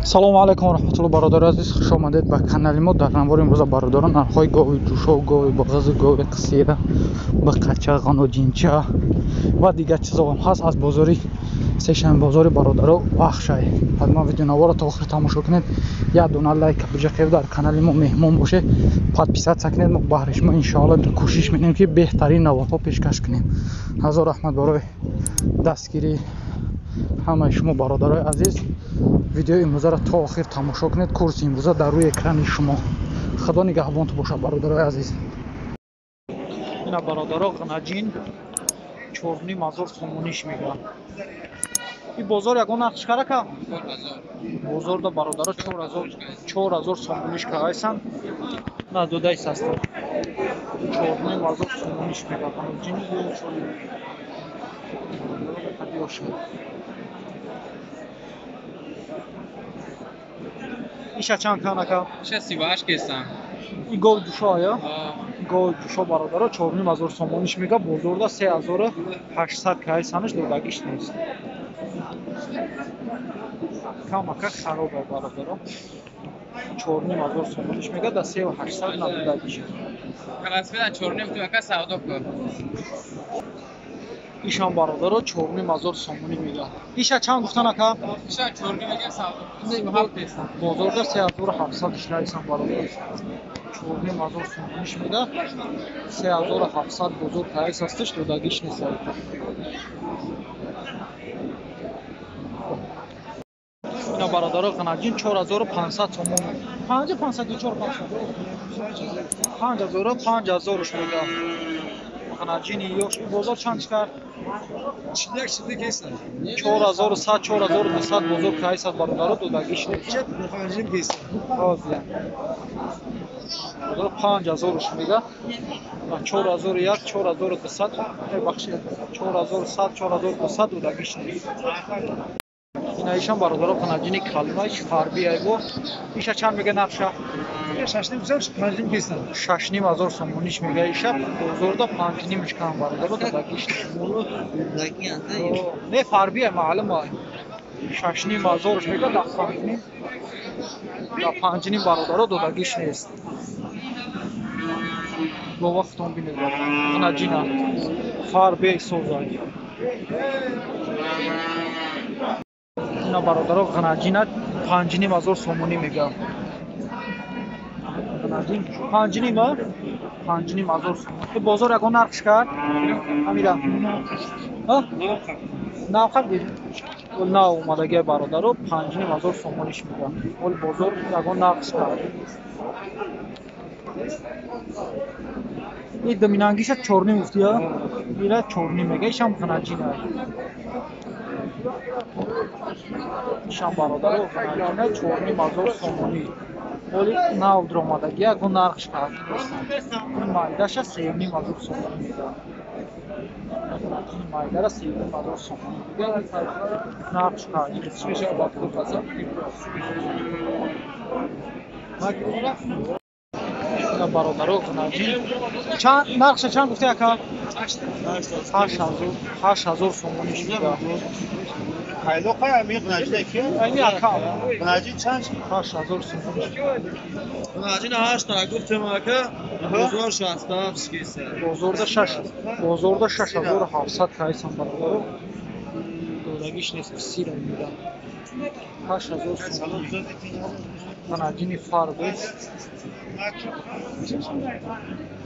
салому алайкум ва раҳматуллоҳи бародари азиз, хуш омадед ба канали мо. Дар навбори имрӯза бародарон нархҳои гови ҷӯшов, гови боғази, гови қисира, бақача, ғаноҷинча ва дигар чизо ҳам ҳаст аз бозори сешами бозори бародаро Бахшай. ҳатман видеонаворро то охир тамошо кунед. як дона лайка биҷақев дар канали мо меҳмон бошед, подписатсия кунед. мо баҳри шумо иншоалло кӯшиш мекунем ки беҳтарин наводҳо пешкаш кунем. ҳазор раҳмат барои дастгирии ҳамаи шумо бародарои азиз. видеои имрӯзаро то охир тамошо кунед. курси имрӯза дар рӯи экрани шумо. худо нигаҳбонтон бошад бародарои азиз. ина бародаро ғанаҷин 4,5 сомониш мегӯянд. ин бозор ягон нархш карака бозорда бародаро 4,000 сомониш карайсан. на додайс аст 4,5 сомониш мегӯянд. ғанаҷин иша чанд канака? Иша 38 кесам. И гов душо ая? Гов душо бародаро 4,5 сомониш мега. Бозорда 3800 кайсаниш додагиш нест. Камака хароб ай бародаро 4,5 сомониш мега да 3800 на додагиш. Каласфеда 4,5 tu aka savdo kor. ишам бародаро 4,5 сомонӣ мегӯянд. иша чанд гуфтан ака? Иша 4,5 мега savdo kor. 37 кесам. бозорда 3700 ишлайсан бародаро 4,5 сомониш мега. 3700 бозор кайсастиш додагиш нест. ина бародаро ғанаҷин 4500 сомон. 5500 5000 мега. ғанаҷини ёш бозор чанд кар? 4100 кесам. 4100 4200 бозор кайсад бародаро додагиш нест. 5000 кесам. ҳозир. бозор 5000 мега. 4001 4200 бахшед 4100 4200 додагиш нест. ина ишам бародаро ғанаҷини калмаш фарби айбо. иша чанд мега нарша? 6,5 сомониш мега. иша бозорда 5,5 кам бародаро додагиш нест. не фарби ай маълум ай 6,5 мега да 5,5 бародаро додагиш нест. бо вақтон бинед ғанаҷина фарби созай. ина бародаро ғанаҷина 5,5 сомонӣ мега. ғанаҷин 5,5 сомон. бозор ягон нархш кард? амира навхат гир на омадаги бародаро 5,5 сомониш мега. ол бозор ягон нархш кард. ин доминангиша 4,5 гуфтия? ира 4,5 мега. ишам ғанаҷина ишам бародаро ғанаҷина 4,5 сомонӣ. оли нав дромадаги ягон нархш кард. майдаша 3,5 сомонӣ мега. майдара 3,5 сомонӣ мега. нархш кард. ина бародаро ғанаҷин чанд нархша чанд гуфтӣ ака? 8000 сомониш мега. Айлоқай амир ғанаҷин ки? айни ака ғанаҷин чанд? 8000 сомониш. ғанаҷин 8 гуфтем ака. бозор 67 кесам. бозорда 6700 кайсан бародаро додагиш нест. сира мега 8000 сомон. ғанаҷини фарби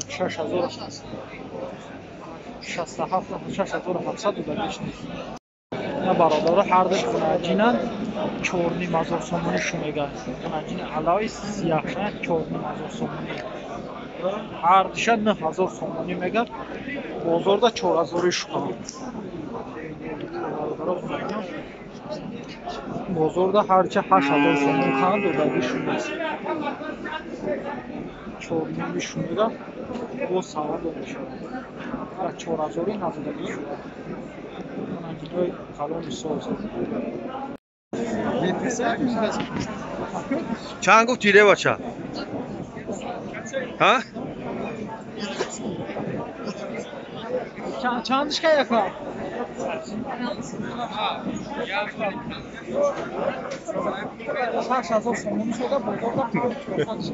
6700 додагиш нест. ина бародаро ҳардаш ғанаҷинанд 4,5 сомонӣ шумега. ғанаҷини алави сияҳша 4,5 сомонӣ. ҳардиша 9000 сомонӣ мега. бозорда 4000 шука. бозорда ҳарча 8000 сомон кан додагиш нест. 4,5 шумега. бо савар додашад. 4000 надодагиш шуда. ғанаҷинои қалони соз. чанд гуфтӣ ревача? ҳа? чандиш ка яка? 8000 сомон шуда бозорда панҷ.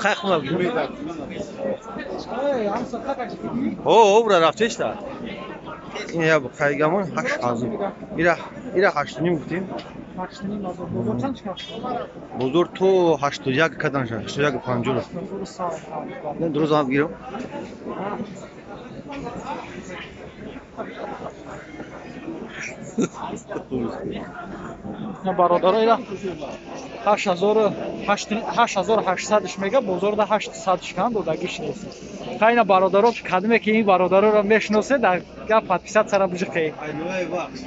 خخ ما بگیر ای ام صدق او برا رفتش تا این یا بخایگمون 8000 ایرا 8 گفتیم ماشینی مازور بزرگ چند چکار بزرگ تو 81 کدان شد 81 50 من درست هم گیرم نه برادر اینا 8800 میگه بزرگ 800 کند و دگیش نیست خیلی برادرها کدومه که این برادرها رو میشناسه در گپ پادپیسات سر بوجه خیلی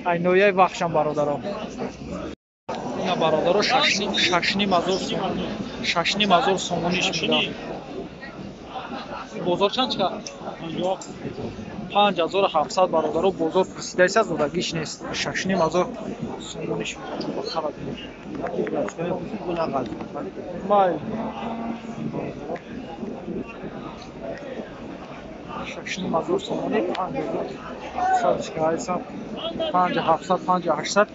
ای نویای وقتشان برادرها اینا برادرها ششنی مزور سومونیش میدن بزرگ چند چکا 5700 برادرها بزرگ پرسیده است از دودگیش نیست ششنی مزور سومونیش میدن خبر مای ششنی مزور سومونی 5700 5800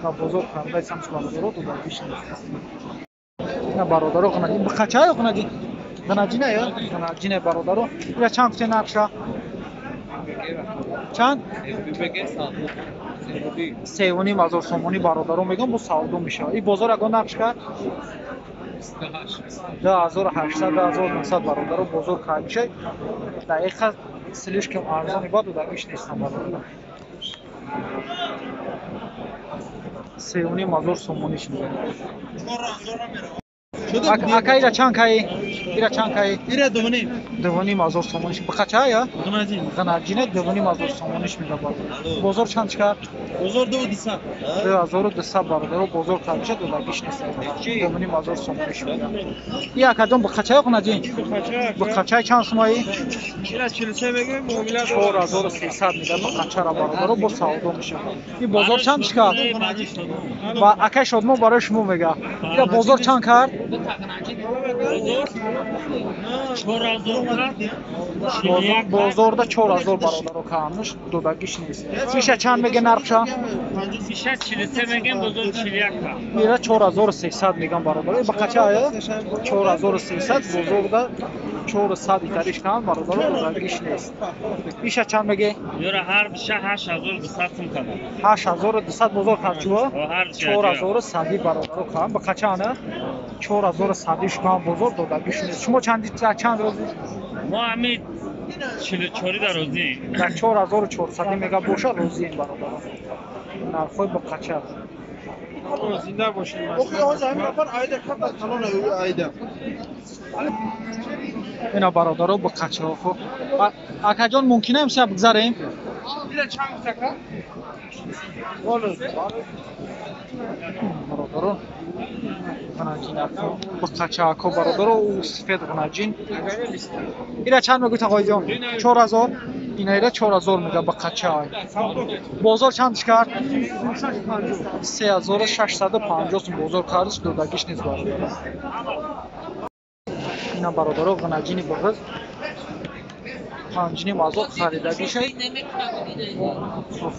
на бозор хандай сам бародаро додагиш нест на бародаро гнади бахача гнади гнади на я гнади на бародаро я чанд те нақша чанд севони мазор сомони бародаро мегам бо савдо меша и бозор агон нақш кард 2800 2900 бародаро бозор кайша дақиқа слишком арзони ба додагиш нестам бародаро севони мазор сомониш мегам ака ира чанд кай ира довони мазор сомониш бахача я гнаджине довони мазор сомониш мегам бозор чанд чикар бозор 2200 бародаро бозор кайша додагиш нест довони мазор сомониш мегам я кадом бахача гнаджин бахача чанд сомои ира 43 мегам муомила 4300 мегам бахача бародаро бо савдо меша и бозор чанд чикар ва ака шодмо барои шумо мега ира бозор чанд кард бозорда 4000 бародаро камш додагиш нест миша чанд мега нархша миша 43 мегам бозор 41 ира 4300 мегам бародаро ба қача ая 4300 бозорда 400 итариш кам бародаро додагиш нест миша чанд мега ёра ҳар биша 8200 сум кам 8200 бозор харчуа 4100 бародаро кам ба қача ана 4100 шукам бозор додагиш нест шумо чанд рози мо ҳамид 44 дар рози дар 4400 мега боша рози ин бародаро нархой ба қача зинда бошед ина бародаро ба қача хо акаҷон мумкин аст имшаб бигзарем ира чанд така бародаро ба қача ко бародаро сфед гнаҷин ира чанд мегӯед ағоиҷон 4000 ина ира 4000 мега ба қача бозор чанд чикар 3650 сум бозор кардиш додагиш нест бародаро ина бародаро гнаҷини боғиз панҷини мазор харидагиша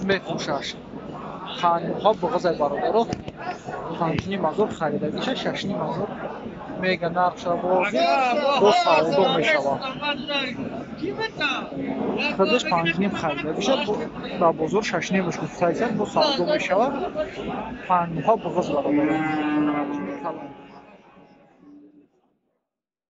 мефурӯшаш ханҳо боғизай бародаро панҷини мазор харидагиша шашни мазор мега нархша бо савдо мешавад худаш панҷним харидагиша ба бозор шашним гуфтаисад бо савдо мешавад панҳо боғиз бародаро